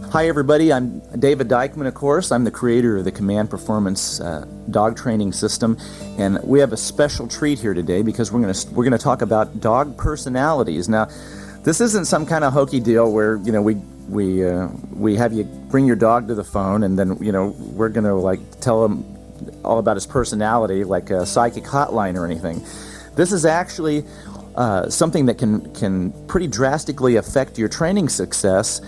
Hi, everybody. I'm David Dikeman, of course. I'm the creator of the Command Performance dog training system, and we have a special treat here today because we're going to talk about dog personalities. Now, this isn't some kind of hokey deal where we have you bring your dog to the phone and then we're going to tell him all about his personality like a psychic hotline or anything. This is actually something that can pretty drastically affect your training success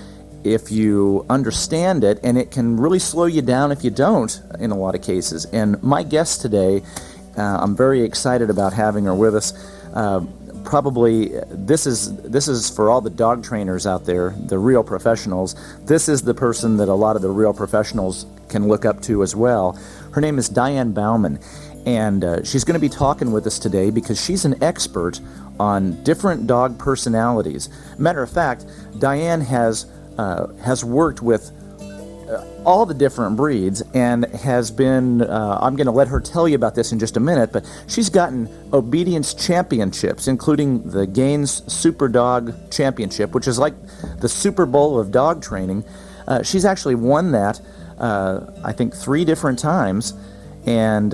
if you understand it, and it can really slow you down if you don't in a lot of cases. And my guest today, I'm very excited about having her with us. Probably this is for all the dog trainers out there, the real professionals. This is the person that a lot of the real professionals can look up to as well. Her name is Diane Bauman, and she's going to be talking with us today because she's an expert on different dog personalities. Matter of fact, Diane has worked with all the different breeds and has been, I'm going to let her tell you about this in just a minute, but she's gotten obedience championships, including the Gaines Super Dog Championship, which is like the Super Bowl of dog training. She's actually won that, I think, 3 different times. And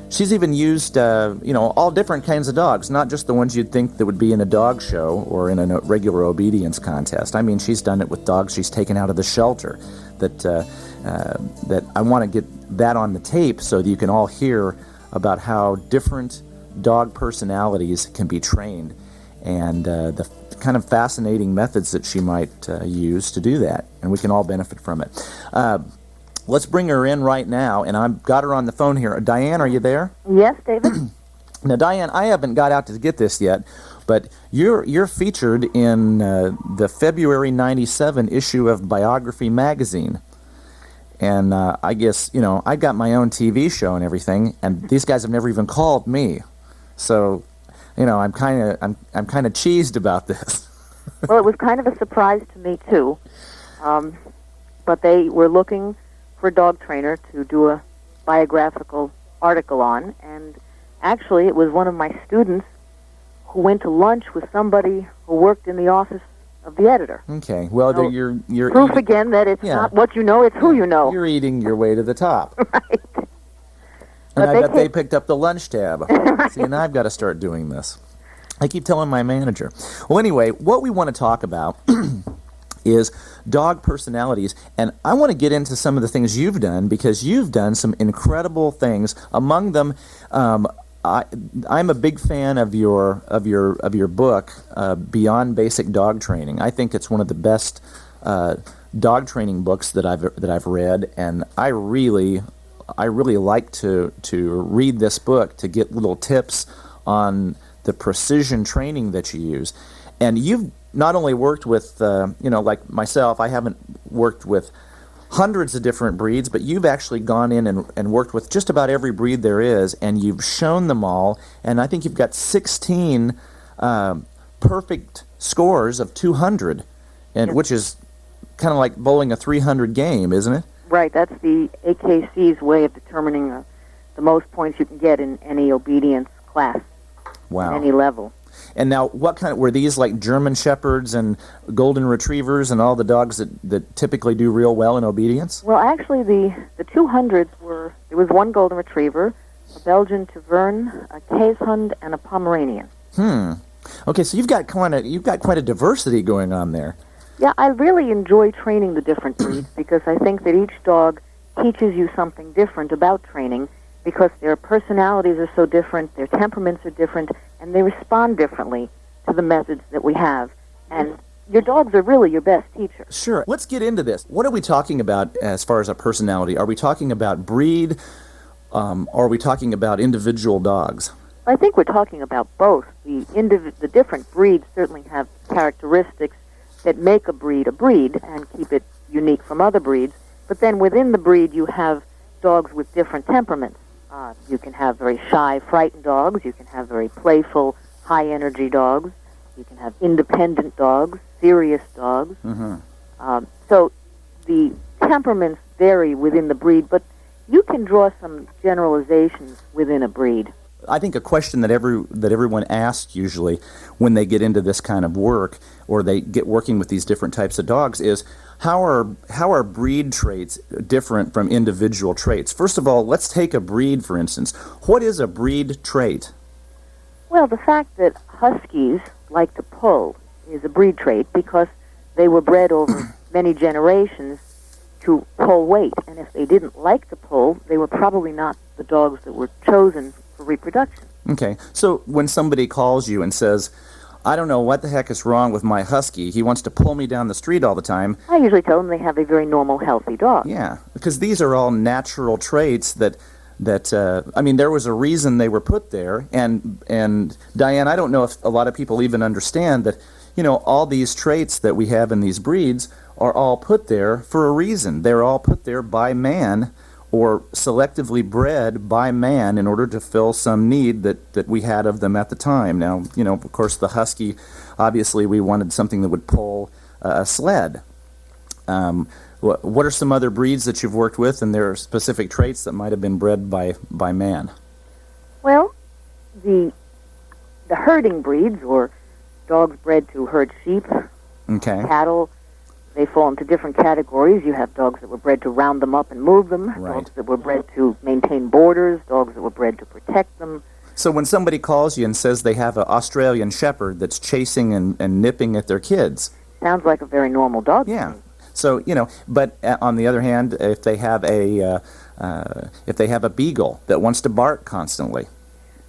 she's even used, all different kinds of dogs, not just the ones you'd think that would be in a dog show or in a regular obedience contest. I mean, she's done it with dogs she's taken out of the shelter. That I want to get that on the tape so that you can all hear about how different dog personalities can be trained and the kind of fascinating methods that she might use to do that. And we can all benefit from it. Let's bring her in right now, and I've got her on the phone here. Diane, are you there? Yes, David. Now, Diane, I haven't got out to get this yet, but you're featured in the February '97 issue of Biography magazine, and I guess I got my own TV show and everything, and these guys have never even called me, so I'm kind of cheesed about this. Well, it was kind of a surprise to me too, but they were looking for a dog trainer to do a biographical article on, and actually it was one of my students who went to lunch with somebody who worked in the office of the editor. Okay, well, so you're proof again that it's not what you know, it's who you know. You're eating your way to the top. Right. And I bet they picked up the lunch tab. Right. See, and I've got to start doing this. I keep telling my manager. Well, anyway, what we want to talk about is dog personalities, and I want to get into some of the things you've done because you've done some incredible things. Among them, I'm a big fan of your book, Beyond Basic Dog Training. I think it's one of the best dog training books that I've read, and I really like to read this book to get little tips on the precision training that you use. And you've not only worked with, like myself, I haven't worked with hundreds of different breeds, but you've actually gone in and worked with just about every breed there is, and you've shown them all, and I think you've got 16 perfect scores of 200, and which is kind of like bowling a 300 game, isn't it? Right, that's the AKC's way of determining the most points you can get in any obedience class. Wow. At any level. And now, what kind of, were these like German Shepherds and Golden Retrievers and all the dogs that typically do real well in obedience? Well, actually, the 200s were, there was one Golden Retriever, a Belgian Tavern, a Käshund, and a Pomeranian. Okay, so you've got quite a diversity going on there. Yeah, I really enjoy training the different breeds because I think that each dog teaches you something different about training because their personalities are so different, their temperaments are different, and they respond differently to the methods that we have. And your dogs are really your best teacher. Sure. Let's get into this. What are we talking about as far as a personality? Are we talking about breed, or are we talking about individual dogs? I think we're talking about both. The different breeds certainly have characteristics that make a breed and keep it unique from other breeds. But then within the breed, you have dogs with different temperaments. You can have very shy, frightened dogs. You can have very playful, high-energy dogs. You can have independent dogs, serious dogs. So the temperaments vary within the breed, but you can draw some generalizations within a breed. I think a question that everyone asks usually when they get into this kind of work or they get working with these different types of dogs is, how are breed traits different from individual traits? First of all, let's take a breed, for instance. What is a breed trait? Well, the fact that huskies like to pull is a breed trait because they were bred over many generations to pull weight. And if they didn't like to pull, they were probably not the dogs that were chosen for reproduction. Okay, so when somebody calls you and says, I don't know what the heck is wrong with my husky, he wants to pull me down the street all the time. I usually tell them they have a very normal, healthy dog. Yeah, because these are all natural traits that I mean, there was a reason they were put there. And Diane, I don't know if a lot of people even understand that, you know, all these traits that we have in these breeds are all put there for a reason. They're all put there by man or selectively bred by man in order to fill some need that we had of them at the time. Now, you know, of course, the husky, obviously we wanted something that would pull a sled. What are some other breeds that you've worked with, and there are specific traits that might have been bred by man? Well, the herding breeds, or dogs bred to herd sheep, Okay. cattle, they fall into different categories. You have dogs that were bred to round them up and move them, Right. dogs that were bred to maintain borders, dogs that were bred to protect them. So when somebody calls you and says they have an Australian Shepherd that's chasing and nipping at their kids, Sounds like a very normal dog. to yeah. me. So, you know, but on the other hand, if they have a beagle that wants to bark constantly,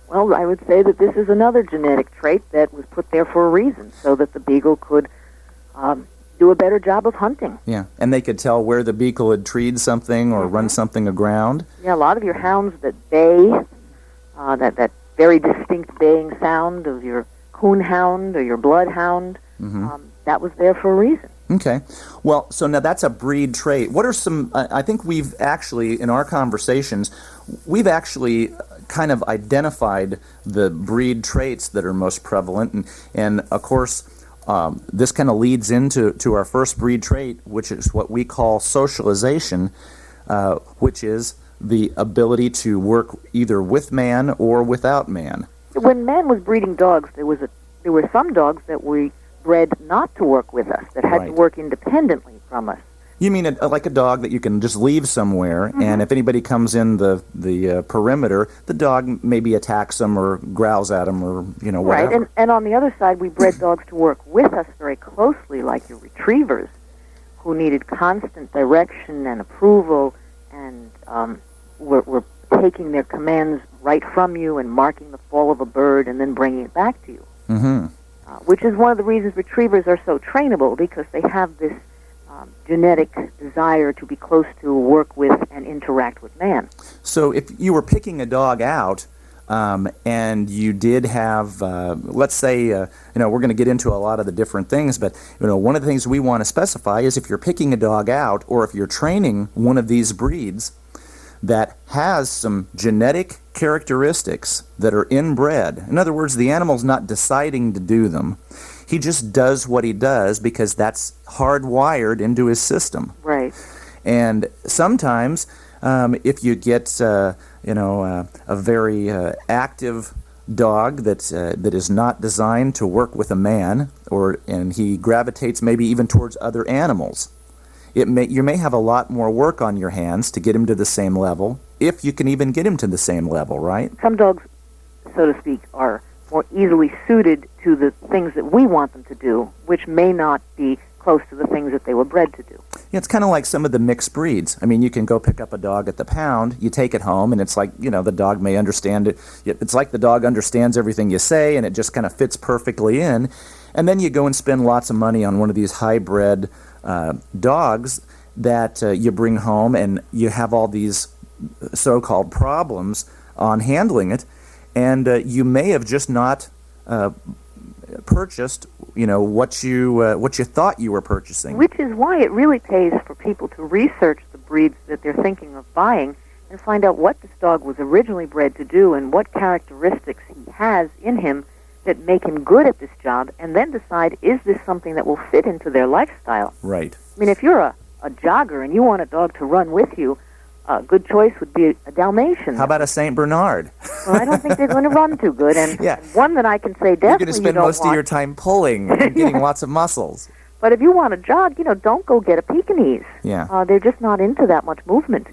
Well, I would say that this is another genetic trait that was put there for a reason, so that the beagle could do a better job of hunting. yeah, and they could tell where the beagle had treed something or run something aground. Yeah, a lot of your hounds that bay, that very distinct baying sound of your coon hound or your bloodhound, that was there for a reason. Okay. Well, so now that's a breed trait. What are some, I think we've actually, in our conversations, we've actually kind of identified the breed traits that are most prevalent. And of course, this kind of leads into our first breed trait, which is what we call socialization, which is the ability to work either with man or without man. When man was breeding dogs, there were some dogs that we bred not to work with us, that had to Right. work independently from us. You mean like a dog that you can just leave somewhere, and if anybody comes in the perimeter, the dog maybe attacks them or growls at them or, you know, whatever. Right, and on the other side, we bred dogs to work with us very closely, like your retrievers, who needed constant direction and approval, and were taking their commands right from you and marking the fall of a bird and then bringing it back to you. Mm-hmm. Which is one of the reasons retrievers are so trainable, because they have this genetic desire to be close to, work with, and interact with man. So if you were picking a dog out, and you did have, let's say, you know, we're going to get into a lot of the different things, but, you know, one of the things we want to specify is if you're picking a dog out, or if you're training one of these breeds that has some genetic characteristics that are inbred. In other words, the animal's not deciding to do them. He just does what he does because that's hardwired into his system. Right. And sometimes, if you get, you know, a very active dog that is not designed to work with a man, and he gravitates maybe even towards other animals, you may have a lot more work on your hands to get him to the same level, if you can even get him to the same level, right? Some dogs, so to speak, are more easily suited to the things that we want them to do, which may not be close to the things that they were bred to do. Yeah, it's kind of like some of the mixed breeds. I mean, you can go pick up a dog at the pound, you take it home, and it's like, you know, the dog may understand it. It's like the dog understands everything you say, and it just kind of fits perfectly in. And then you go and spend lots of money on one of these hybrid dogs that you bring home, and you have all these so-called problems on handling it, and you may have just not purchased, you know, what you thought you were purchasing. Which is why it really pays for people to research the breeds that they're thinking of buying and find out what this dog was originally bred to do and what characteristics he has in him that make him good at this job, and then decide, is this something that will fit into their lifestyle? Right. I mean, if you're a jogger and you want a dog to run with you, a good choice would be a Dalmatian. How about a Saint Bernard? Well, I don't think they're going to run too good. And Yeah. one that I can say definitely You're going to spend you don't most want. of your time pulling and getting lots of muscles. But if you want to jog, don't go get a Pekingese. Yeah. They're just not into that much movement.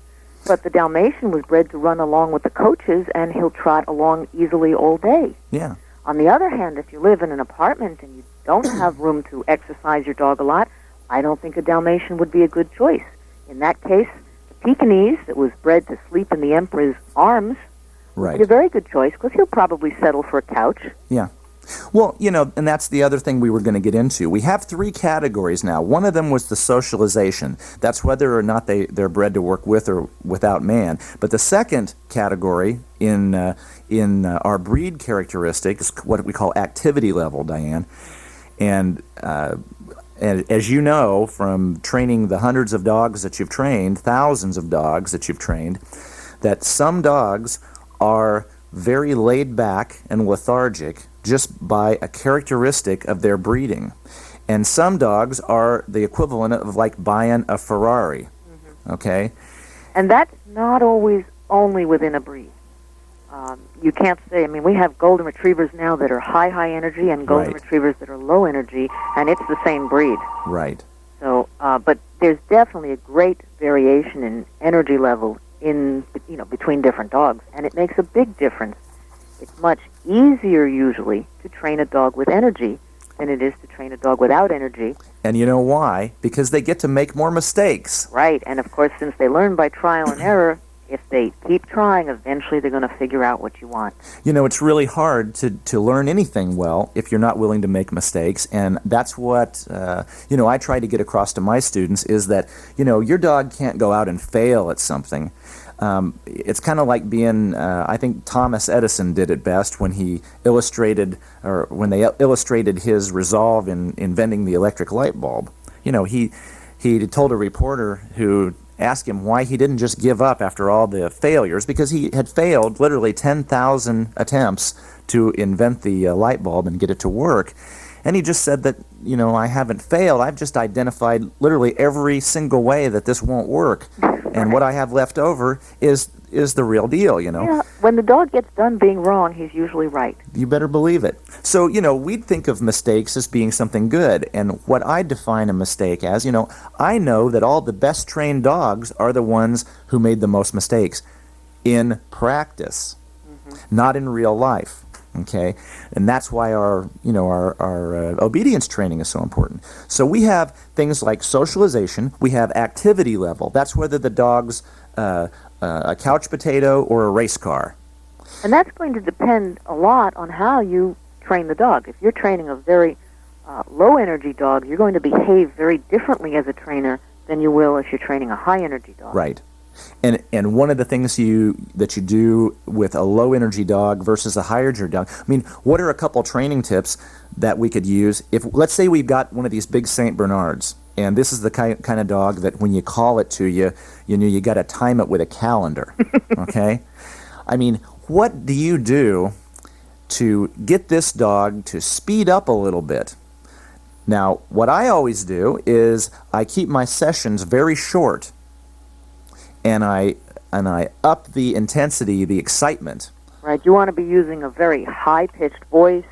But the Dalmatian was bred to run along with the coaches, and he'll trot along easily all day. Yeah. On the other hand, if you live in an apartment and you don't have room to exercise your dog a lot, I don't think a Dalmatian would be a good choice. In that case, the Pekingese that was bred to sleep in the emperor's arms would be a very good choice because he'll probably settle for a couch. Yeah. Well, and that's the other thing we were going to get into. We have 3 categories now. One of them was the socialization. That's whether or not they're bred to work with or without man. But the second category in our breed characteristic is what we call activity level, Diane. And as you know from training the hundreds of dogs that you've trained, thousands of dogs that you've trained, that some dogs are very laid back and lethargic just by a characteristic of their breeding. And some dogs are the equivalent of like buying a Ferrari, okay? And that's not always only within a breed. You can't say, we have golden retrievers now that are high energy and golden retrievers that are low energy, and it's the same breed. Right. So, but there's definitely a great variation in energy level between different dogs, and it makes a big difference. It's much easier usually to train a dog with energy than it is to train a dog without energy. And you know why? Because they get to make more mistakes. Right, and of course, since they learn by trial and error, if they keep trying, eventually they're going to figure out what you want. It's really hard to learn anything well if you're not willing to make mistakes, and that's what, I try to get across to my students is that, your dog can't go out and fail at something. It's kind of like being, I think Thomas Edison did it best when he illustrated, or when they illustrated his resolve in inventing the electric light bulb. He told a reporter who asked him why he didn't just give up after all the failures, because he had failed literally 10,000 attempts to invent the light bulb and get it to work. And he just said that, I haven't failed. I've just identified literally every single way that this won't work. And what I have left over is the real deal, Yeah, when the dog gets done being wrong, he's usually right. You better believe it. So, we'd think of mistakes as being something good. And what I define a mistake as, I know that all the best trained dogs are the ones who made the most mistakes in practice, not in real life. Okay, and that's why our obedience training is so important. So we have things like socialization. We have activity level. That's whether the dog's a couch potato or a race car. And that's going to depend a lot on how you train the dog. If you're training a very low-energy dog, you're going to behave very differently as a trainer than you will if you're training a high-energy dog. Right. And one of the things that you do with a low-energy dog versus a high-energy dog, what are a couple training tips that we could use? If, let's say we've got one of these big St. Bernards, and this is the kind of dog that when you call it to you, you got to time it with a calendar, okay? What do you do to get this dog to speed up a little bit? Now, what I always do is I keep my sessions very short, and I up the intensity, the excitement. Right. You want to be using a very high-pitched voice,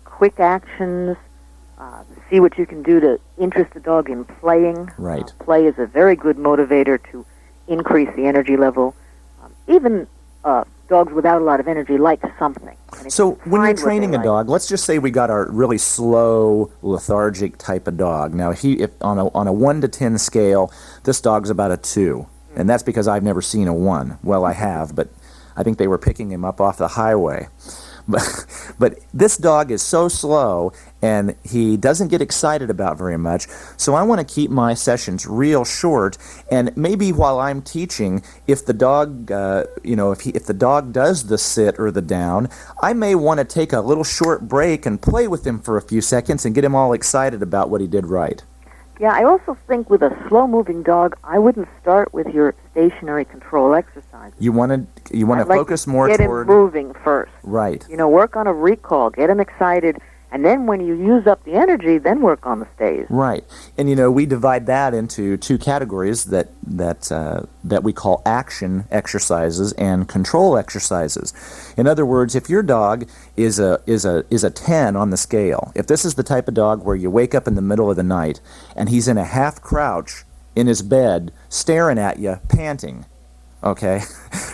quick actions, see what you can do to interest the dog in playing. Right. Play is a very good motivator to increase the energy level. Even dogs without a lot of energy like something. So when you're training a dog, let's just say we got our really slow, lethargic type of dog. Now, if on a 1 to 10 scale, this dog's about a 2. And that's because I've never seen a 1. Well, I have, but I think they were picking him up off the highway. But this dog is so slow, and he doesn't get excited about very much. So I want to keep my sessions real short. And maybe while I'm teaching, if the dog, if the dog does the sit or the down, I may want to take a little short break and play with him for a few seconds and get him all excited about what he did right. Yeah, I also think with a slow-moving dog, I wouldn't start with your stationary control exercises. You want to focus more get toward him moving first. Right. Work on a recall, get him excited, And then when you use up the energy, then work on the stays. Right. And, we divide that into two categories that we call action exercises and control exercises. In other words, if your dog is a 10 on the scale, if this is the type of dog where you wake up in the middle of the night and he's in a half crouch in his bed staring at you, panting, okay?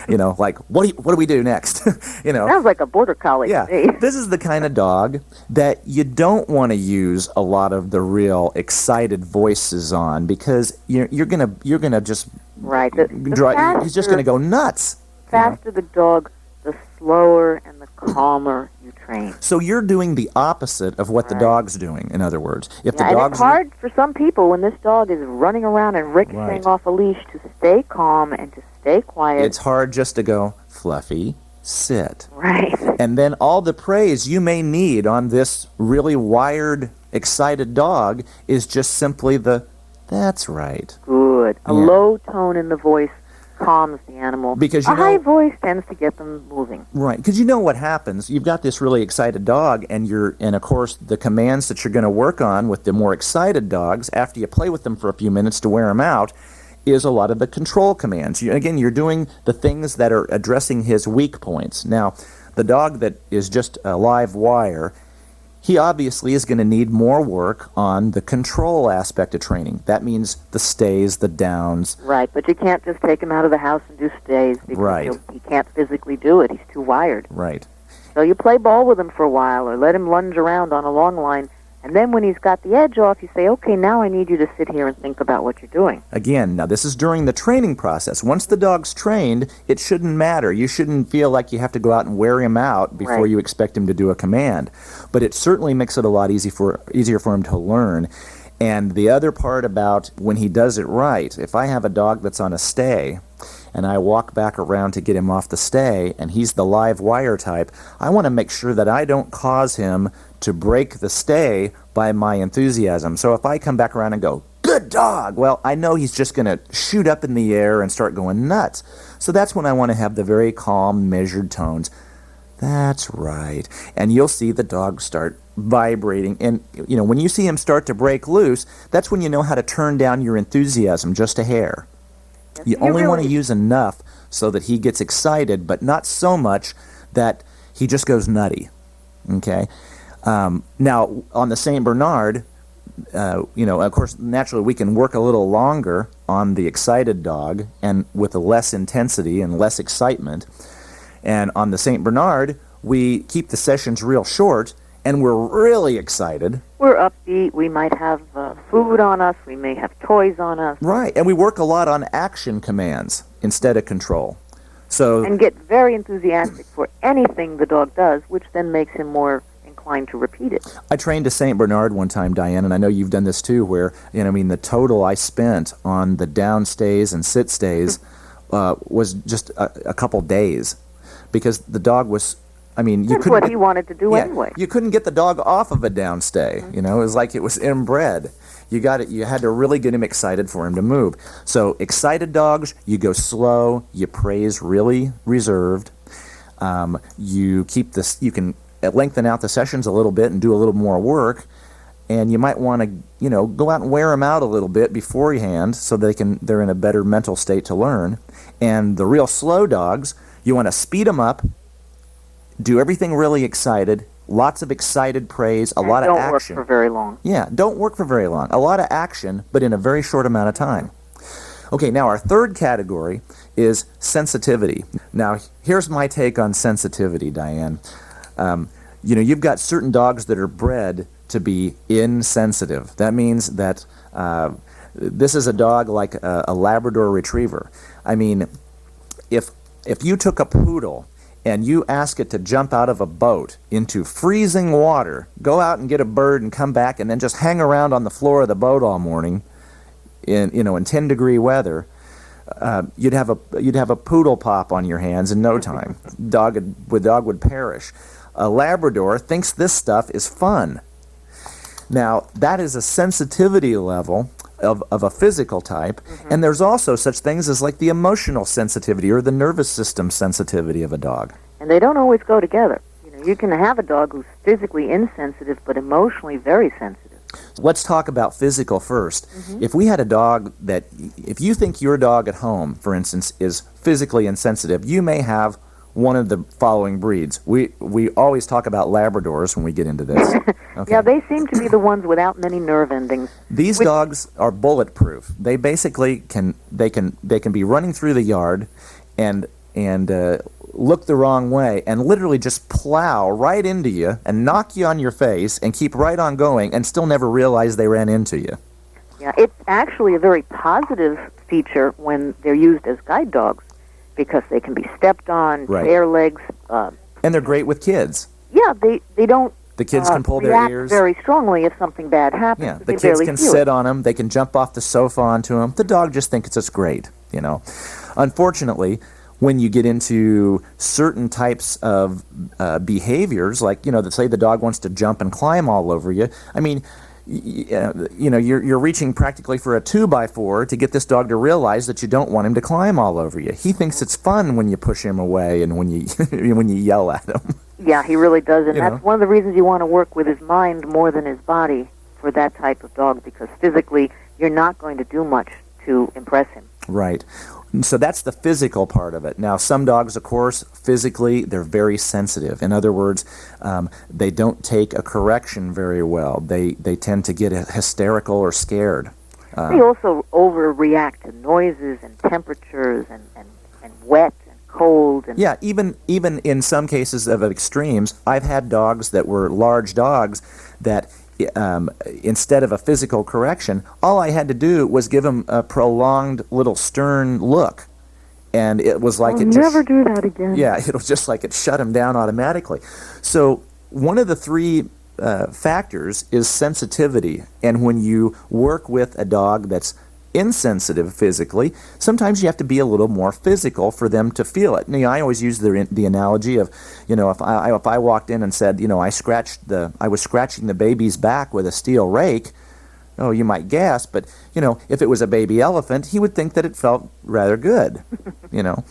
Like, what do we do next? Sounds like a border collie Yeah, to me. this is the kind of dog that you don't want to use a lot of the real excited voices on, because you're gonna just Right. he's just gonna go nuts. Faster the dog, the slower and the calmer you train. So you're doing the opposite of what the dog's doing. In other words, if the And dog's it's hard for some people when this dog is running around and ricocheting Right. off a leash to stay calm and to stay quiet. it's hard just to go, Fluffy, sit. Right. And then all the praise you may need on this really wired, excited dog is just simply that's right. Good. A Yeah. low tone in the voice calms the animal. Because a high voice tends to get them moving. Right, because what happens. You've got this really excited dog, and of course the commands that you're going to work on with the more excited dogs after you play with them for a few minutes to wear them out is a lot of the control commands. You're doing the things that are addressing his weak points. Now, the dog that is just a live wire, he obviously is going to need more work on the control aspect of training. That means the stays, the downs. Right, but you can't just take him out of the house and do stays because Right. he can't physically do it. He's too wired. Right. So you play ball with him for a while or let him lunge around on a long line, and then when he's got the edge off, you say, okay, now I need you to sit here and think about what you're doing. Again, now this is during the training process. Once the dog's trained, it shouldn't matter. You shouldn't feel like you have to go out and wear him out before Right. you expect him to do a command. But it certainly makes it a lot easier for him to learn. And the other part about when he does it right, if I have a dog that's on a stay and I walk back around to get him off the stay and he's the live wire type, I want to make sure that I don't cause him to break the stay by my enthusiasm. So if I come back around and go, good dog, well, I know he's just going to shoot up in the air and start going nuts. So that's when I want to have the very calm, measured tones. That's right. And you'll see the dog start vibrating. And, when you see him start to break loose, that's when you know how to turn down your enthusiasm just a hair. You only want to use enough so that he gets excited, but not so much that he just goes nutty. Okay? Now, on the St. Bernard, of course, naturally we can work a little longer on the excited dog and with less intensity and less excitement. And on the St. Bernard, we keep the sessions real short, and we're really excited. We're upbeat. We might have food on us. We may have toys on us. Right, and we work a lot on action commands instead of control. So And get very enthusiastic for anything the dog does, which then makes him more inclined to repeat it. I trained a St. Bernard one time, Diane, and I know you've done this too, where, the total I spent on the down stays and sit stays was just a couple days. Because the dog was, you That's couldn't what he wanted to do anyway. You couldn't get the dog off of a downstay. It was like it was inbred. You had to really get him excited for him to move. So excited dogs, you go slow, you praise really reserved. You can lengthen out the sessions a little bit and do a little more work. And you might want to, go out and wear them out a little bit beforehand so they're in a better mental state to learn. And the real slow dogs, you want to speed them up, do everything really excited, lots of excited praise, a lot of action. Don't work for very long. Yeah, don't work for very long. A lot of action, but in a very short amount of time. Okay, now our third category is sensitivity. Now, here's my take on sensitivity, Diane. You've got certain dogs that are bred to be insensitive. That means that this is a dog like a Labrador Retriever. If you took a poodle and you ask it to jump out of a boat into freezing water, go out and get a bird and come back and then just hang around on the floor of the boat all morning in 10-degree weather, you'd have a poodle pop on your hands in no time. Dog would perish. A Labrador thinks this stuff is fun. Now, that is a sensitivity level of a physical type, and there's also such things as like the emotional sensitivity or the nervous system sensitivity of a dog. And they don't always go together. You can have a dog who's physically insensitive but emotionally very sensitive. Let's talk about physical first. If we had a dog that, if you think your dog at home, for instance, is physically insensitive, you may have one of the following breeds. We always talk about Labradors when we get into this. Okay. Yeah, they seem to be the ones without many nerve endings. These dogs are bulletproof. They basically can be running through the yard and look the wrong way and literally just plow right into you and knock you on your face and keep right on going and still never realize they ran into you. Yeah, it's actually a very positive feature when they're used as guide dogs because they can be stepped on, Right. bare legs. And they're great with kids. Yeah, they don't The kids can pull their react ears. very strongly if something bad happens. Yeah, but the they kids barely can feel sit it. on them. They can jump off the sofa onto them. The dog just thinks it's great, you know. Unfortunately, when you get into certain types of behaviors, like, you know, say the dog wants to jump and climb all over you, I mean, you know, you're reaching practically for a 2x4 to get this dog to realize that you don't want him to climb all over you. He thinks it's fun when you push him away and when you when you yell at him. Yeah, he really does, and You that's know. one of the reasons you want to work with his mind more than his body for that type of dog, because physically you're not going to do much to impress him. Right. So that's the physical part of it. Now, some dogs, of course, physically, they're very sensitive. In other words, they don't take a correction very well. They tend to get hysterical or scared. They also overreact to noises and temperatures and wet and cold. And Yeah, even in some cases of extremes, I've had dogs that were large dogs that instead of a physical correction, all I had to do was give them a prolonged little stern look. And it was like it never just... do that again. Yeah, it was just like it shut them down automatically. So one of the three factors is sensitivity. And when you work with a dog that's insensitive physically, sometimes you have to be a little more physical for them to feel it. You know, I always use the analogy of, you know, if I walked in and said, you know, I was scratching the baby's back with a steel rake, oh, you might gasp, but, you know, if it was a baby elephant, he would think that it felt rather good, you know.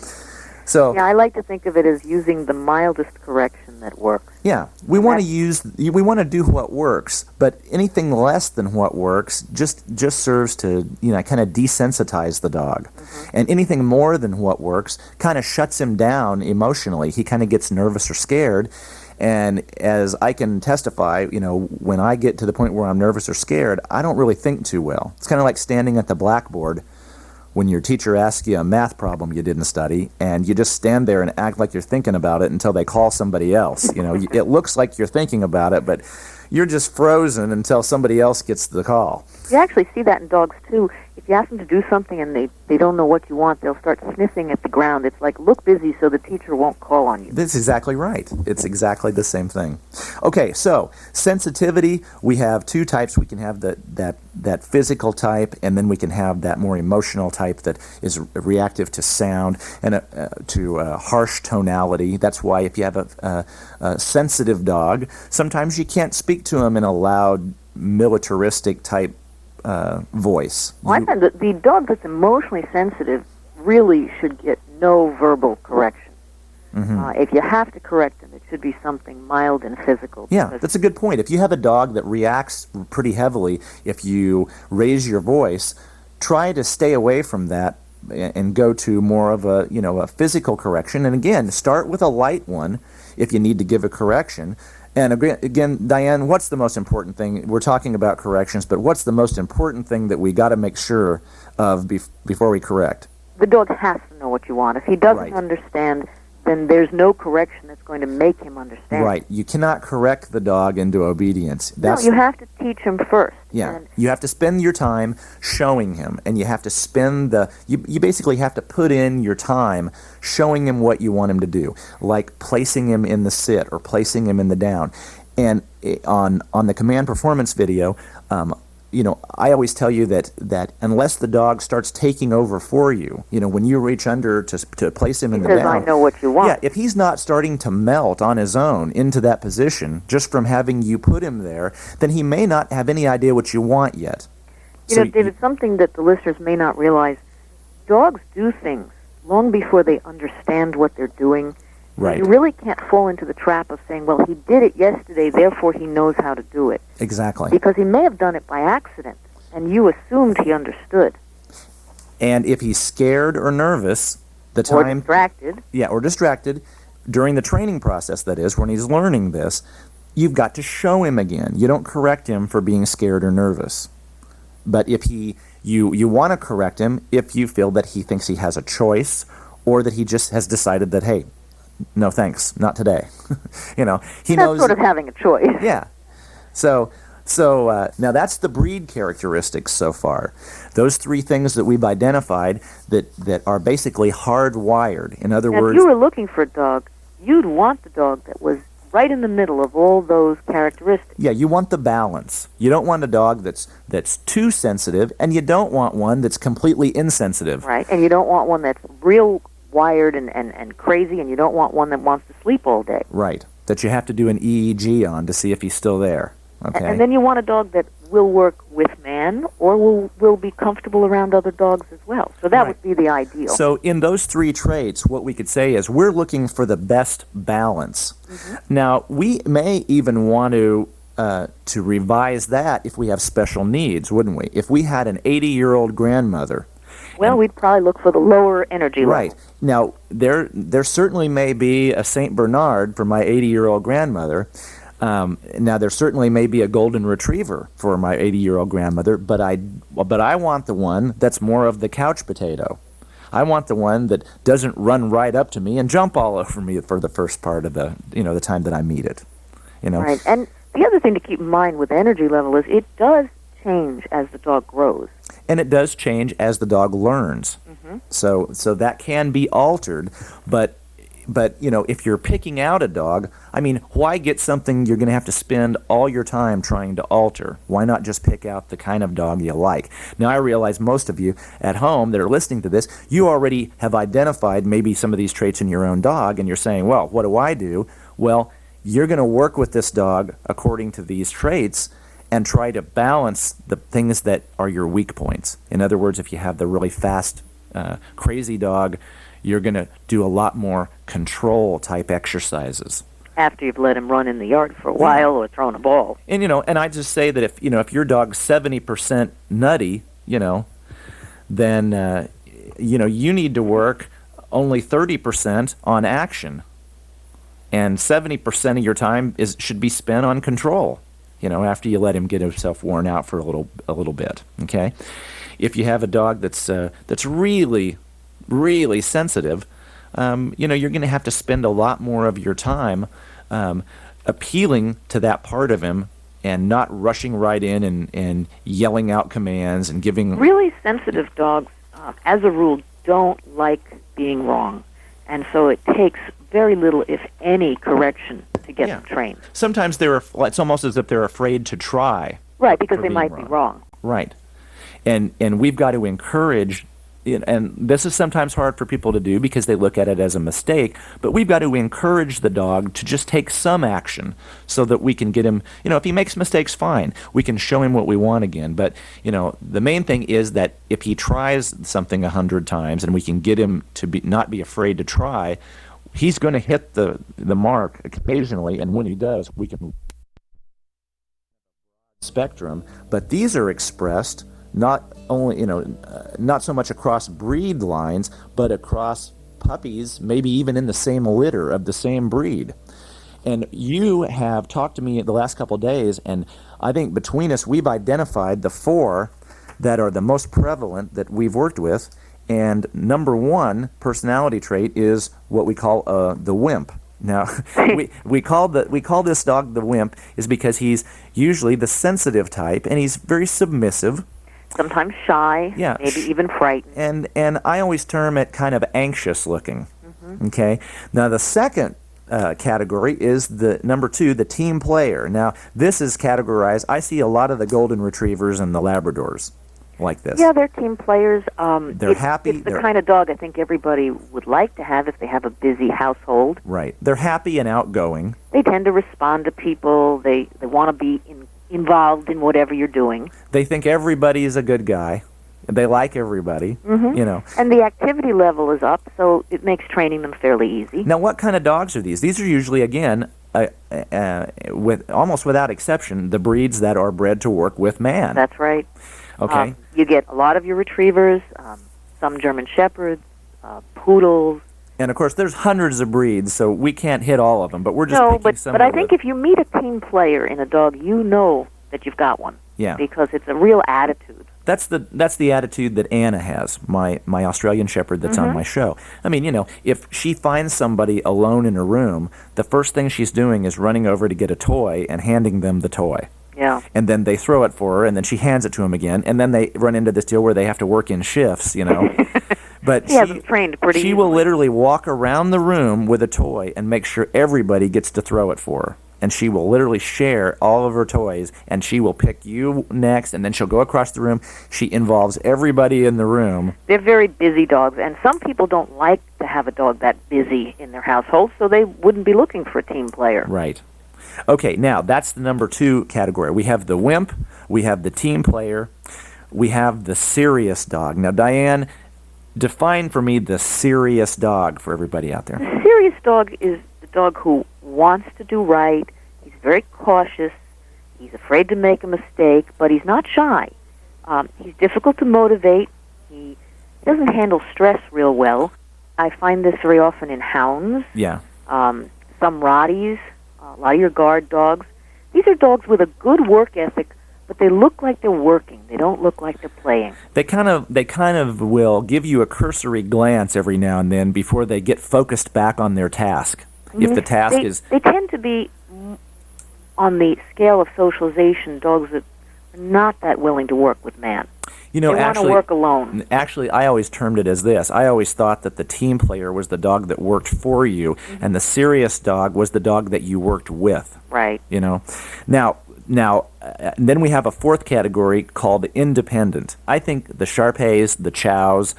So Yeah, I like to think of it as using the mildest correction that works. yeah, we want to do what works, but anything less than what works just serves to, you know, kind of desensitize the dog. And anything more than what works kind of shuts him down emotionally. He kind of gets nervous or scared. And as I can testify, you know, when I get to the point where I'm nervous or scared, I don't really think too well. It's kind of like standing at the blackboard when your teacher asks you a math problem you didn't study, and you just stand there and act like you're thinking about it until they call somebody else. You know, it looks like you're thinking about it, but you're just frozen until somebody else gets the call. You actually see that in dogs, too. If you ask them to do something and they don't know what you want, they'll start sniffing at the ground. It's like, look busy so the teacher won't call on you. That's exactly right. It's exactly the same thing. Okay, so sensitivity, we have two types. We can have that physical type, and then we can have that more emotional type that is reactive to sound and to harsh tonality. That's why if you have a sensitive dog, sometimes you can't speak to him in a loud, militaristic type voice. Well, I find that the dog that's emotionally sensitive really should get no verbal correction. If you have to correct them, it should be something mild and physical. Yeah, that's a good point. If you have a dog that reacts pretty heavily, if you raise your voice, try to stay away from that and go to more of a, you know, a physical correction. And again, start with a light one if you need to give a correction. And again, Diane, what's the most important thing? We're talking about corrections, but what's the most important thing that we got to make sure of before we correct? The dog has to know what you want. If he doesn't Right. understand, then there's no correction that's going to make him understand. Right. You cannot correct the dog into obedience. No, you have to teach him first. Yeah, And you have to spend your time showing him, and you have to spend you basically have to put in your time showing him what you want him to do, like placing him in the sit or placing him in the down. And on the command performance video, you know, I always tell you that unless the dog starts taking over for you, you know, when you reach under to place him in the because down. I know what you want. Yeah, if he's not starting to melt on his own into that position just from having you put him there, then he may not have any idea what you want yet. You know, David, something that the listeners may not realize, dogs do things long before they understand what they're doing. Right. You really can't fall into the trap of saying, well, he did it yesterday, therefore he knows how to do it. Exactly. Because he may have done it by accident, and you assumed he understood. And if he's scared or nervous, the time... Or distracted. Yeah, or distracted, during the training process, that is, when he's learning this, you've got to show him again. You don't correct him for being scared or nervous. But if you want to correct him if you feel that he thinks he has a choice, or that he just has decided that, hey, no thanks, not today. He That's knows... sort of having a choice. Yeah. So now that's the breed characteristics so far. Those three things that we've identified that are basically hardwired. In other Now, words... if you were looking for a dog, you'd want the dog that was right in the middle of all those characteristics. Yeah, you want the balance. You don't want a dog that's too sensitive, and you don't want one that's completely insensitive. Right, and you don't want one that's real wired and crazy, and you don't want one that wants to sleep all day. Right, that you have to do an EEG on to see if he's still there. Okay. And then you want a dog that will work with man or will be comfortable around other dogs as well. So that would be the ideal. So in those three traits, what we could say is we're looking for the best balance. Mm-hmm. Now, we may even want to revise that if we have special needs, wouldn't we? If we had an 80-year-old grandmother... Well, we'd probably look for the lower energy level. Right. Now, there certainly may be a St. Bernard for my 80-year-old grandmother. Now, there certainly may be a golden retriever for my 80-year-old grandmother, but I want the one that's more of the couch potato. I want the one that doesn't run right up to me and jump all over me for the first part of the time that I meet it. Right. And the other thing to keep in mind with energy level is it does change as the dog grows. And it does change as the dog learns. Mm-hmm. So that can be altered, but if you're picking out a dog, I mean, why get something you're going to have to spend all your time trying to alter? Why not just pick out the kind of dog you like? Now, I realize most of you at home that are listening to this, you already have identified maybe some of these traits in your own dog, and you're saying, well, what do I do? Well, you're going to work with this dog according to these traits and try to balance the things that are your weak points. In other words, if you have the really fast, crazy dog, you're going to do a lot more control-type exercises. After you've let him run in the yard for a while or thrown a ball. And, and I just say that if your dog's 70% nutty, then, you need to work only 30% on action. And 70% of your time should be spent on control, after you let him get himself worn out for a little bit, okay? If you have a dog that's really, really sensitive, you're going to have to spend a lot more of your time appealing to that part of him and not rushing right in and yelling out commands and giving... Really sensitive dogs, as a rule, don't like being wrong. And so it takes very little, if any, correction to get them trained. Sometimes it's almost as if they're afraid to try. Right, because they might be wrong. Right. And we've got to encourage, and this is sometimes hard for people to do because they look at it as a mistake, but we've got to encourage the dog to just take some action so that we can get him, if he makes mistakes, fine. We can show him what we want again. But, the main thing is that if he tries something 100 times and we can get him to not be afraid to try, he's going to hit the mark occasionally, and when he does, we can spectrum. But these are expressed not only, not so much across breed lines, but across puppies, maybe even in the same litter of the same breed. And you have talked to me the last couple of days, and I think between us, we've identified the 4 that are the most prevalent that we've worked with. And number 1 personality trait is what we call the wimp. Now, we call this dog the wimp is because he's usually the sensitive type, and he's very submissive. Sometimes shy, maybe even frightened. And I always term it kind of anxious looking. Mm-hmm. Okay. Now, the second category is the number 2, the team player. Now, this is categorized. I see a lot of the golden retrievers and the Labradors like this. Yeah, they're team players. They're happy. It's the kind of dog I think everybody would like to have if they have a busy household. Right. They're happy and outgoing. They tend to respond to people. They want to be involved in whatever you're doing. They think everybody is a good guy. They like everybody, you know. And the activity level is up, so it makes training them fairly easy. Now, what kind of dogs are these? These are usually, again, with almost without exception, the breeds that are bred to work with man. That's right. Okay. You get a lot of your retrievers, some German Shepherds, poodles. And, of course, there's hundreds of breeds, so we can't hit all of them, but we're just picking some. But I think if you meet a team player in a dog, you know that you've got one. Yeah. Because it's a real attitude. That's the attitude that Anna has, my Australian Shepherd that's on my show. I mean, you know, if she finds somebody alone in a room, the first thing she's doing is running over to get a toy and handing them the toy. Yeah. And then they throw it for her, and then she hands it to him again, and then they run into this deal where they have to work in shifts, you know. But she has them trained pretty She easily. will literally walk around the room with a toy and make sure everybody gets to throw it for her. And she will literally share all of her toys, and she will pick you next, and then she'll go across the room. She involves everybody in the room. They're very busy dogs, and some people don't like to have a dog that busy in their household, so they wouldn't be looking for a team player. Right. Okay, now that's the number 2 category. We have the wimp, we have the team player, we have the serious dog. Now, Diane, define for me the serious dog for everybody out there. The serious dog is the dog who wants to do right. He's very cautious. He's afraid to make a mistake, but he's not shy. He's difficult to motivate. He doesn't handle stress real well. I find this very often in hounds. Yeah. Some Rotties, a lot of your guard dogs. These are dogs with a good work ethic, but they look like they're working. They don't look like they're playing. They kind of will give you a cursory glance every now and then before they get focused back on their task. If the task is... They tend to be, on the scale of socialization, dogs that are not that willing to work with man. You know, they want to work alone. Actually, I always termed it as this. I always thought that the team player was the dog that worked for you, and the serious dog was the dog that you worked with. Right. You know? Now, then we have a 4th category called independent. I think the Shar-Peis, the Chows,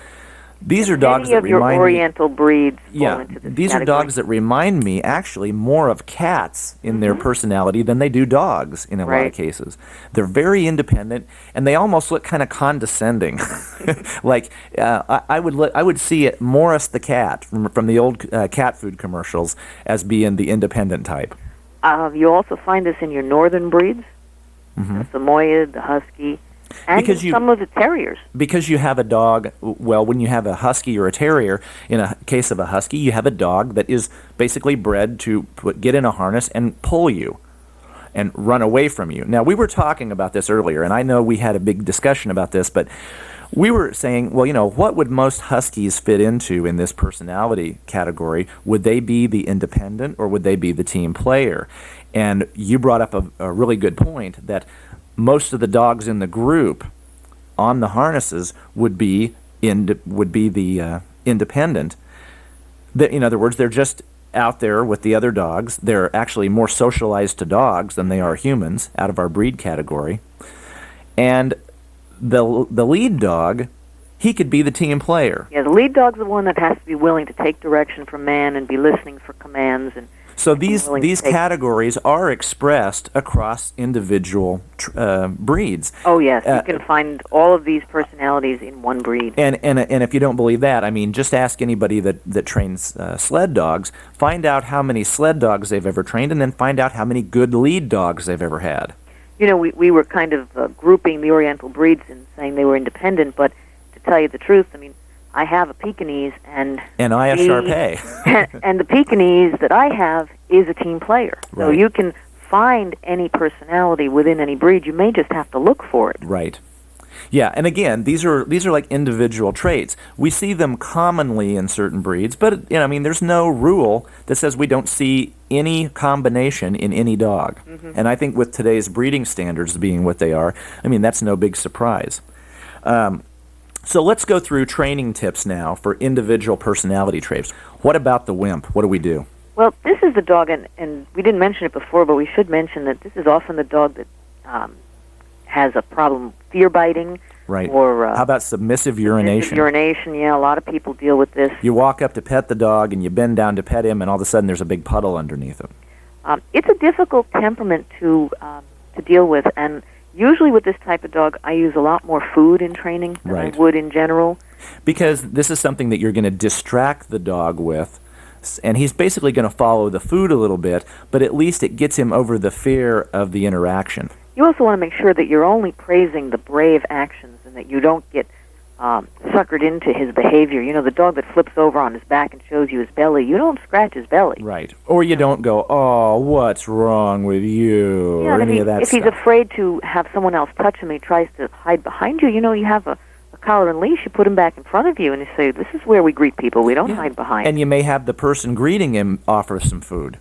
these are dogs that remind me... Many of your Oriental breeds fall into this these category. are dogs that remind me actually more of cats in their personality than they do dogs in a lot of cases. They're very independent, and they almost look kind of condescending. Like I would see it Morris the cat from the old cat food commercials as being the independent type. You also find this in your northern breeds, the Samoyed, the Husky, and some of the terriers. Because you have a dog, well, when you have a Husky or a Terrier, in a case of a Husky, you have a dog that is basically bred to get in a harness and pull you and run away from you. Now, we were talking about this earlier, and I know we had a big discussion about this, but we were saying, well, you know, what would most Huskies fit into in this personality category? Would they be the independent, or would they be the team player? And you brought up a really good point that most of the dogs in the group on the harnesses would be the independent. In other words, they're just out there with the other dogs. They're actually more socialized to dogs than they are humans out of our breed category. And the lead dog, he could be the team player. Yeah, the lead dog's the one that has to be willing to take direction from man and be listening for commands. And so these categories are expressed across individual breeds. Oh yes, you can find all of these personalities in one breed. And if you don't believe that, I mean, just ask anybody that trains sled dogs. Find out how many sled dogs they've ever trained, and then find out how many good lead dogs they've ever had. You know, we were kind of grouping the Oriental breeds and saying they were independent, but to tell you the truth, I mean, I have a Pekingese, and I have Shar-Pei. and the Pekingese that I have is a team player. So you can find any personality within any breed. You may just have to look for it. Right. Yeah, and again, these are like individual traits. We see them commonly in certain breeds, but you know, I mean, there's no rule that says we don't see any combination in any dog. And I think with today's breeding standards being what they are, I mean, that's no big surprise. So let's go through training tips now for individual personality traits. What about the wimp? What do we do? Well, this is the dog, and we didn't mention it before, but we should mention that this is often the dog that has a problem fear biting. Right. Or how about submissive urination? Submissive urination, yeah, a lot of people deal with this. You walk up to pet the dog, and you bend down to pet him, and all of a sudden there's a big puddle underneath him. It's a difficult temperament to deal with, and Usually with this type of dog, I use a lot more food in training than Right. I would in general. Because this is something that you're going to distract the dog with, and he's basically going to follow the food a little bit, but at least it gets him over the fear of the interaction. You also want to make sure that you're only praising the brave actions and that you don't get suckered into his behavior. You know, the dog that flips over on his back and shows you his belly, you don't scratch his belly. Right. Or you don't go, oh, what's wrong with you, or any of that if stuff. he's afraid to have someone else touch him, he tries to hide behind you. You know, you have a collar and leash, you put him back in front of you, and you say, this is where we greet people. We don't hide behind. And you may have the person greeting him offer some food.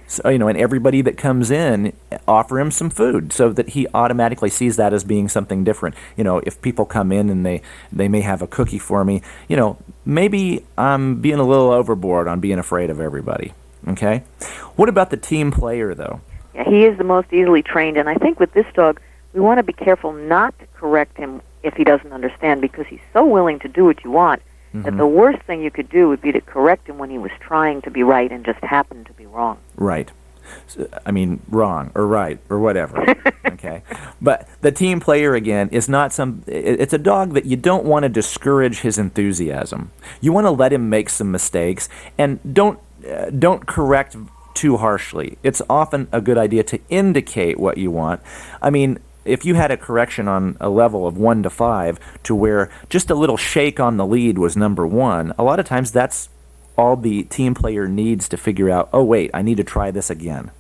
So, you know, and everybody that comes in, offer him some food so that he automatically sees that as being something different. You know, if people come in and they may have a cookie for me, you know, maybe I'm being a little overboard on being afraid of everybody. Okay? What about the team player, though? Yeah, he is the most easily trained, and I think with this dog, we want to be careful not to correct him if he doesn't understand, because he's so willing to do what you want that the worst thing you could do would be to correct him when he was trying to be right and just happened to be wrong. Right. So, I mean, wrong or right or whatever. Okay. But the team player, again, is not it's a dog that you don't want to discourage his enthusiasm. You want to let him make some mistakes, and don't correct too harshly. It's often a good idea to indicate what you want. I mean, if you had a correction on a level of 1 to 5 to where just a little shake on the lead was number 1, a lot of times that's all the team player needs to figure out, oh, wait, I need to try this again.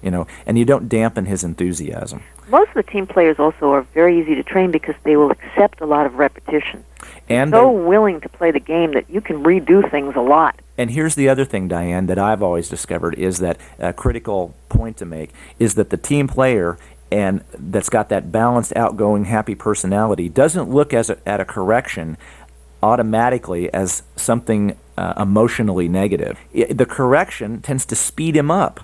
You know, and you don't dampen his enthusiasm. Most of the team players also are very easy to train because they will accept a lot of repetition. And so willing to play the game that you can redo things a lot. And here's the other thing, Diane, that I've always discovered is that a critical point to make is that the team player and that's got that balanced, outgoing, happy personality doesn't look at a correction automatically as something emotionally negative. The correction tends to speed him up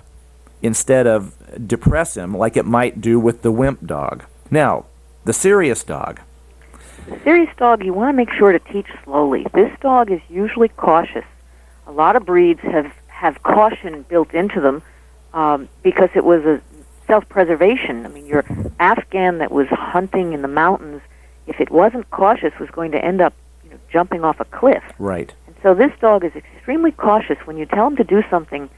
instead of depress him like it might do with the wimp dog. Now, the serious dog. The serious dog, you want to make sure to teach slowly. This dog is usually cautious. A lot of breeds have caution built into them because it was a self-preservation. I mean, your Afghan that was hunting in the mountains, if it wasn't cautious, was going to end up jumping off a cliff. Right. And so this dog is extremely cautious. When you tell him to do something,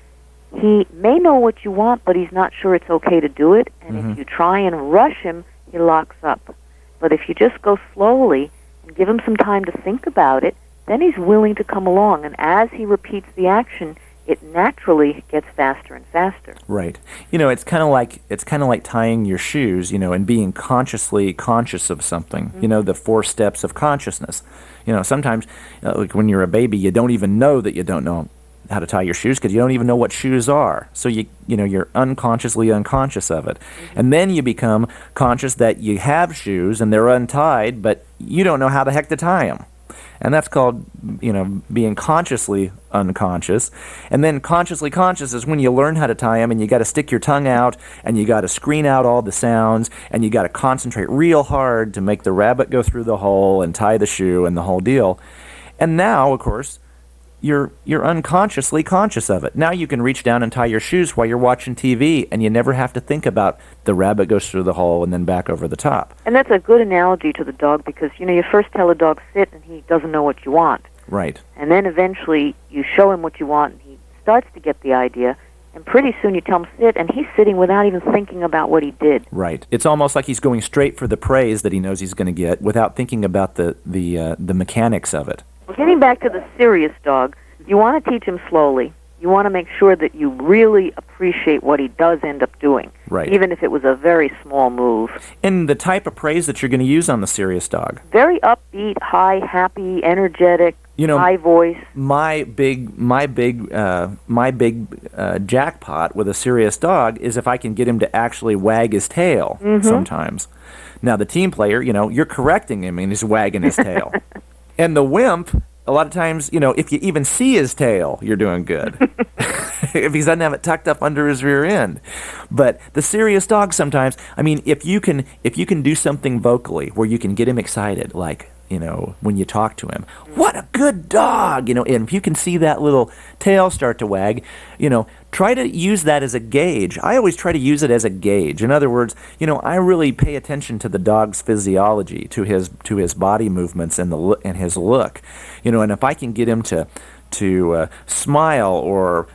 he may know what you want, but he's not sure it's okay to do it. And if you try and rush him, he locks up. But if you just go slowly and give him some time to think about it, then he's willing to come along. And as he repeats the action, it naturally gets faster and faster. Right. You know, it's kind of like tying your shoes, you know, and being consciously conscious of something. You know, the 4 steps of consciousness. You know, sometimes, like when you're a baby, you don't even know that you don't know how to tie your shoes because you don't even know what shoes are. So you're unconsciously unconscious of it. And then you become conscious that you have shoes and they're untied, but you don't know how the heck to tie them. And that's called, being consciously unconscious. And then consciously conscious is when you learn how to tie them and you got to stick your tongue out and you got to screen out all the sounds and you got to concentrate real hard to make the rabbit go through the hole and tie the shoe and the whole deal. And now, of course, you're unconsciously conscious of it. Now you can reach down and tie your shoes while you're watching TV, and you never have to think about the rabbit goes through the hole and then back over the top. And that's a good analogy to the dog because, you first tell a dog sit and he doesn't know what you want. Right. And then eventually you show him what you want and he starts to get the idea, and pretty soon you tell him sit and he's sitting without even thinking about what he did. Right. It's almost like he's going straight for the praise that he knows he's going to get without thinking about the mechanics of it. Getting back to the serious dog, you want to teach him slowly. You want to make sure that you really appreciate what he does end up doing, right, even if it was a very small move. And the type of praise that you're going to use on the serious dog. Very upbeat, high, happy, energetic, high voice. My big jackpot with a serious dog is if I can get him to actually wag his tail sometimes. Now, the team player, you're correcting him and he's wagging his tail. And the wimp, a lot of times, if you even see his tail, you're doing good. If he doesn't have it tucked up under his rear end. But the serious dog sometimes, if you can do something vocally where you can get him excited, like when you talk to him. What a good dog, and if you can see that little tail start to wag, try to use that as a gauge. I always try to use it as a gauge. In other words, I really pay attention to the dog's physiology, to his body movements and his look, and if I can get him to smile or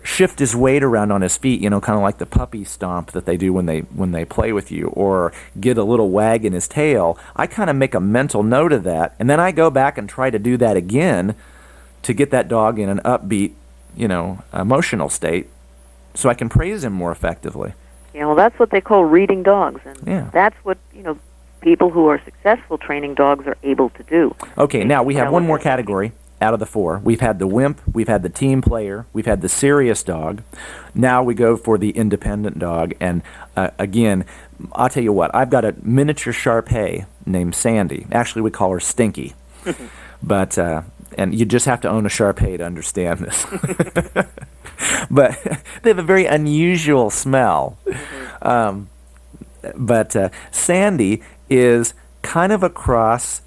shift his weight around on his feet, kind of like the puppy stomp that they do when they play with you, or get a little wag in his tail, I kind of make a mental note of that, and then I go back and try to do that again to get that dog in an upbeat, emotional state, so I can praise him more effectively. Well, that's what they call reading dogs, and that's what, people who are successful training dogs are able to do. Okay, now we have one more category out of the four. We've had the wimp, we've had the team player, we've had the serious dog. Now we go for the independent dog. And again, I'll tell you what, I've got a miniature Shar-Pei named Sandy. Actually, we call her Stinky. But and you just have to own a Shar-Pei to understand this. But they have a very unusual smell. But Sandy is kind of a cross,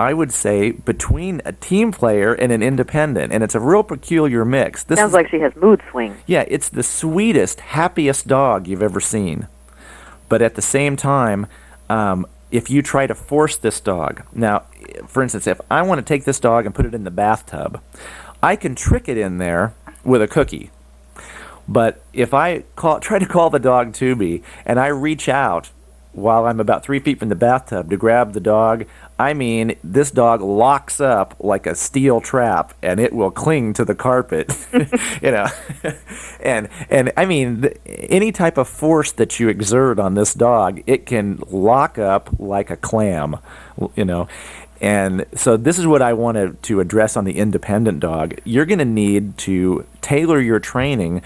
I would say, between a team player and an independent, and it's a real peculiar mix. Sounds like she has mood swings. Yeah, it's the sweetest, happiest dog you've ever seen. But at the same time, if you try to force this dog, now, for instance, if I want to take this dog and put it in the bathtub, I can trick it in there with a cookie. But if I try to call the dog to me, and I reach out while I'm about 3 feet from the bathtub to grab the dog, I mean, this dog locks up like a steel trap, and it will cling to the carpet, and I mean, any type of force that you exert on this dog, it can lock up like a clam, And so this is what I wanted to address on the independent dog. You're going to need to tailor your training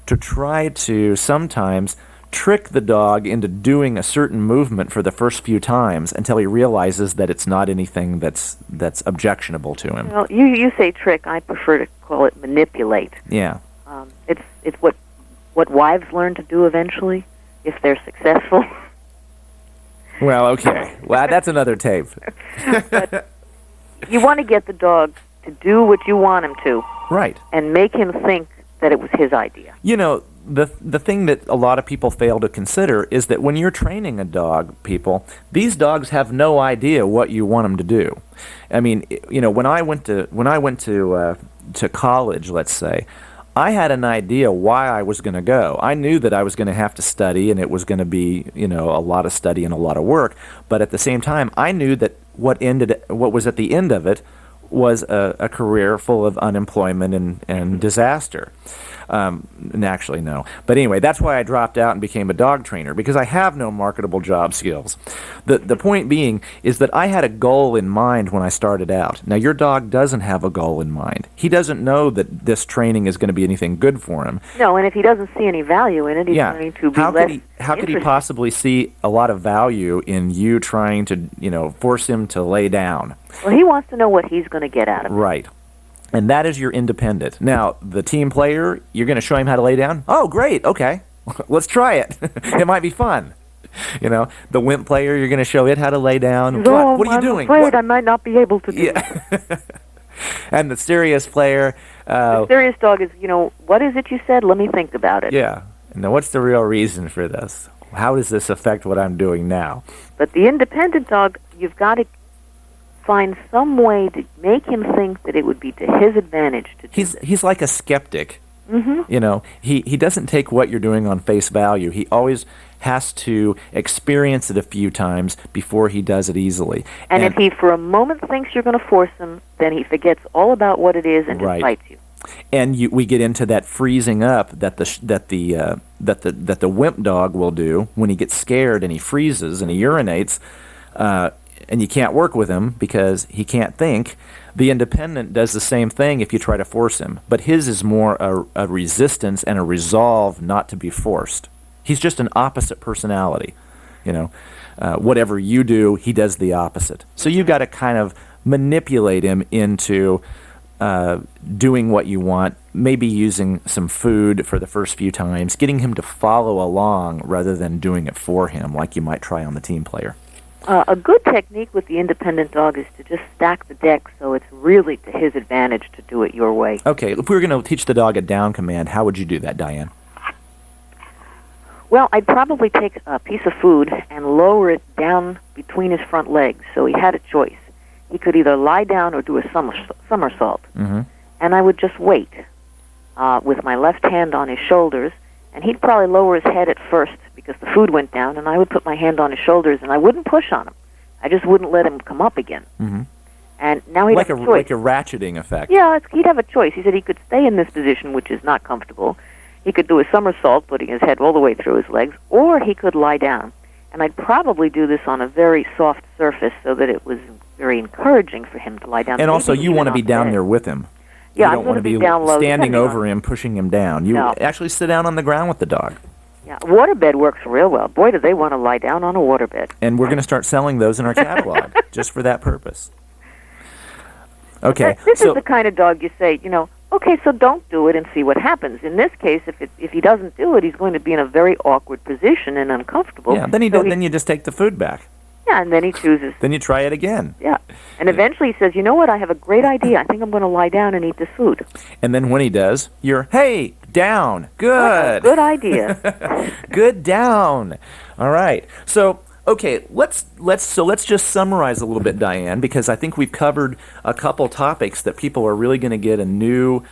to try to sometimes trick the dog into doing a certain movement for the first few times until he realizes that it's not anything that's objectionable to him. Well, you say trick. I prefer to call it manipulate. Yeah. It's what wives learn to do eventually, if they're successful. Well, okay. Well, that's another tape. But you want to get the dog to do what you want him to. Right. And make him think that it was his idea. The thing that a lot of people fail to consider is that when you're training a dog, these dogs have no idea what you want them to do. I mean, when I went to college, let's say, I had an idea why I was going to go. I knew that I was going to have to study, and it was going to be, a lot of study and a lot of work. But at the same time, I knew that what was at the end of it was a career full of unemployment and disaster. And actually, no. But anyway, that's why I dropped out and became a dog trainer, because I have no marketable job skills. The point being is that I had a goal in mind when I started out. Now, your dog doesn't have a goal in mind. He doesn't know that this training is going to be anything good for him. No, and if he doesn't see any value in it, he's going to be How could he possibly see a lot of value in you trying to, force him to lay down? Well, he wants to know what he's going to get out of it. Right. And that is your independent. Now, the team player, you're going to show him how to lay down? Oh, great. Okay. Let's try it. It might be fun. The wimp player, you're going to show it how to lay down. What are you doing? I'm afraid I might not be able to do it. And the serious player... the serious dog is, what is it you said? Let me think about it. Yeah. Now, what's the real reason for this? How does this affect what I'm doing now? But the independent dog, you've got to find some way to make him think that it would be to his advantage to do this. He's like a skeptic. Mm-hmm. He doesn't take what you're doing on face value. He always has to experience it a few times before he does it easily. And if he for a moment thinks you're going to force him, then he forgets all about what it is and just fights you. And we get into that freezing up that the wimp dog will do when he gets scared and he freezes and he urinates. And you can't work with him because he can't think. The independent does the same thing if you try to force him, but his is more a resistance and a resolve not to be forced. He's just an opposite personality. Whatever you do, he does the opposite. So you've got to kind of manipulate him into doing what you want, maybe using some food for the first few times, getting him to follow along rather than doing it for him like you might try on the team player. A good technique with the independent dog is to just stack the deck so it's really to his advantage to do it your way. Okay, if we were going to teach the dog a down command, how would you do that, Diane? Well, I'd probably take a piece of food and lower it down between his front legs so he had a choice. He could either lie down or do a somersault. Mm-hmm. And I would just wait with my left hand on his shoulders, and he'd probably lower his head at first because the food went down, and I would put my hand on his shoulders, and I wouldn't push on him. I just wouldn't let him come up again. Mm-hmm. And now he'd have a choice. Like a ratcheting effect. Yeah, he'd have a choice. He said he could stay in this position, which is not comfortable. He could do a somersault, putting his head all the way through his legs, or he could lie down. And I'd probably do this on a very soft surface so that it was very encouraging for him to lie down. And Maybe also, you want to be down bed. there with him. Yeah, you don't want to be down low, standing over him, pushing him down. You actually sit down on the ground with the dog. Yeah, a waterbed works real well. Boy, do they want to lie down on a waterbed. And we're going to start selling those in our catalog just for that purpose. Okay. This is the kind of dog you say, okay, so don't do it and see what happens. In this case, if he doesn't do it, he's going to be in a very awkward position and uncomfortable. Yeah, then you just take the food back. Yeah, and then he chooses. Then you try it again. Yeah. And eventually he says, you know what, I have a great idea. I think I'm going to lie down and eat this food. And then when he does, you're, hey, down. Good. Good idea. Good down. All right. So, okay, let's just summarize a little bit, Diane, because I think we've covered a couple topics that people are really going to get a new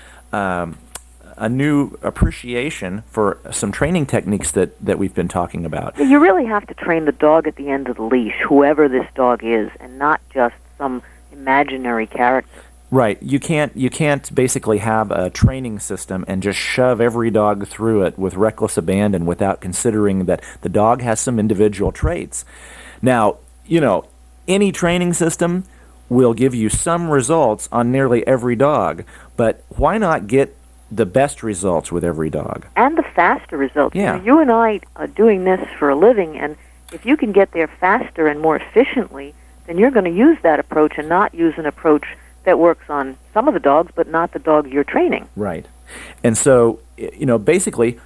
appreciation for some training techniques that we've been talking about. You really have to train the dog at the end of the leash, whoever this dog is, and not just some imaginary character. Right. You can't basically have a training system and just shove every dog through it with reckless abandon without considering that the dog has some individual traits. Now, any training system will give you some results on nearly every dog, but why not get the best results with every dog? And the faster results. Yeah. You and I are doing this for a living, and if you can get there faster and more efficiently, then you're going to use that approach and not use an approach that works on some of the dogs, but not the dogs you're training. Right. And so, basically,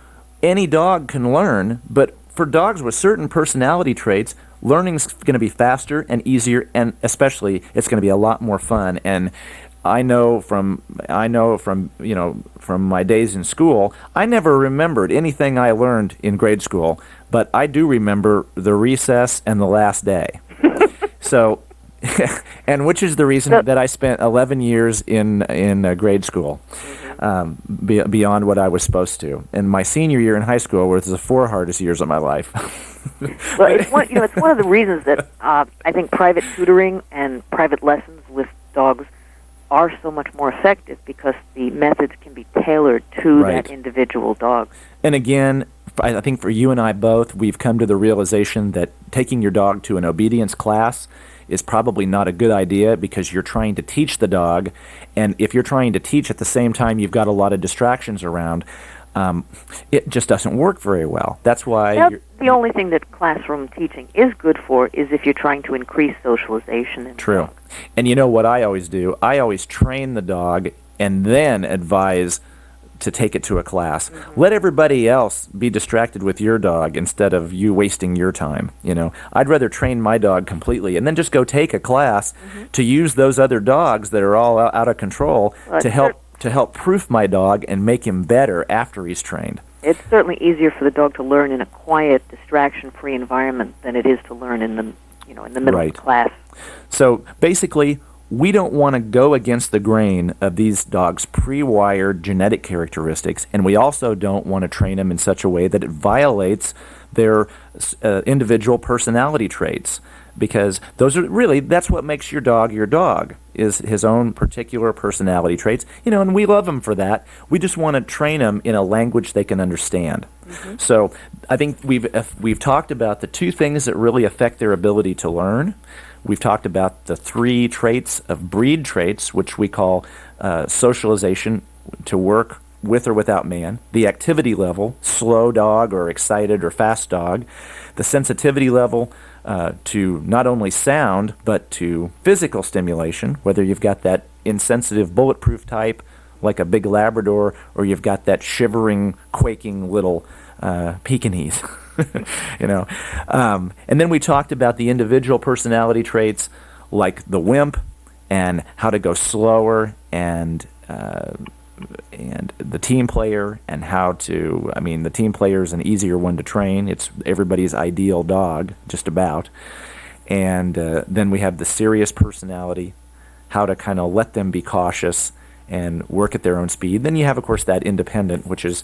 any dog can learn, but for dogs with certain personality traits, learning's going to be faster and easier, and especially it's going to be a lot more fun. And I know from my days in school, I never remembered anything I learned in grade school, but I do remember the recess and the last day. So, and which is the reason that I spent 11 years in grade school, beyond what I was supposed to. And my senior year in high school was the 4 hardest years of my life. Well, it's one of the reasons that I think private tutoring and private lessons with dogs are so much more effective, because the methods can be tailored to that individual dog. And again, I think for you and I both, we've come to the realization that taking your dog to an obedience class is probably not a good idea, because you're trying to teach the dog, and if you're trying to teach at the same time you've got a lot of distractions around, it just doesn't work very well. That's why the only thing that classroom teaching is good for is if you're trying to increase socialization. True. And you know what I always do? I always train the dog and then advise to take it to a class. Mm-hmm. Let everybody else be distracted with your dog instead of you wasting your time. I'd rather train my dog completely and then just go take a class to use those other dogs that are all out of control to help proof my dog and make him better after he's trained. It's certainly easier for the dog to learn in a quiet, distraction-free environment than it is to learn in the middle of class. So basically, we don't want to go against the grain of these dogs' pre-wired genetic characteristics, and we also don't want to train them in such a way that it violates their individual personality traits, because that's what makes your dog, is his own particular personality traits, and we love him for that. We just want to train him in a language they can understand. Mm-hmm. So I think we've talked about the 2 things that really affect their ability to learn. We've talked about the 3 traits of breed traits, which we call socialization, to work with or without man, the activity level, slow dog or excited or fast dog, the sensitivity level to not only sound but to physical stimulation, whether you've got that insensitive bulletproof type like a big Labrador or you've got that shivering, quaking little Pekingese. you know. And then we talked about the individual personality traits like the wimp and how to go slower and the team player and how to, I mean, the team player is an easier one to train. It's everybody's ideal dog, just about. And then we have the serious personality, how to kind of let them be cautious and work at their own speed. Then you have, of course, that independent, which is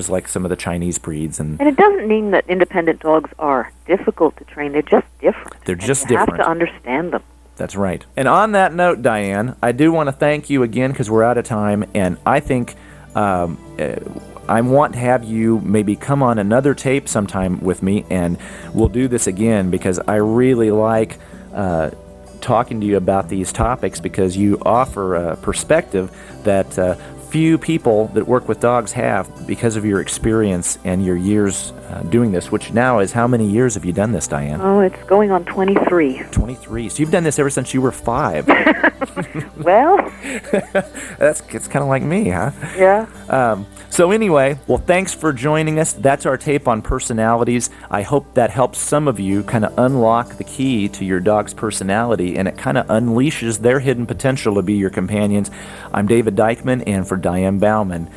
like some of the Chinese breeds. And it doesn't mean that independent dogs are difficult to train. They're just different. They're just you different. You have to understand them. That's right. And on that note, Diane, I do want to thank you again because we're out of time, and I think I want to have you maybe come on another tape sometime with me, and we'll do this again because I really like talking to you about these topics because you offer a perspective that few people that work with dogs have because of your experience and your years doing this, which now is, how many years have you done this, Diane? Oh, it's going on 23. 23. So you've done this ever since you were 5. Well, it's kind of like me, huh? Yeah. So anyway, well, thanks for joining us. That's our tape on personalities. I hope that helps some of you kind of unlock the key to your dog's personality, and it kind of unleashes their hidden potential to be your companions. I'm David Dikeman, and for Diane Bauman,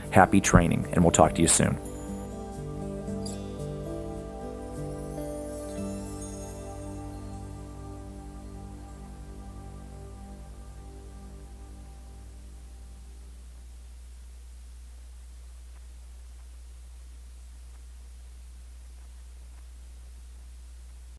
happy training, and we'll talk to you soon.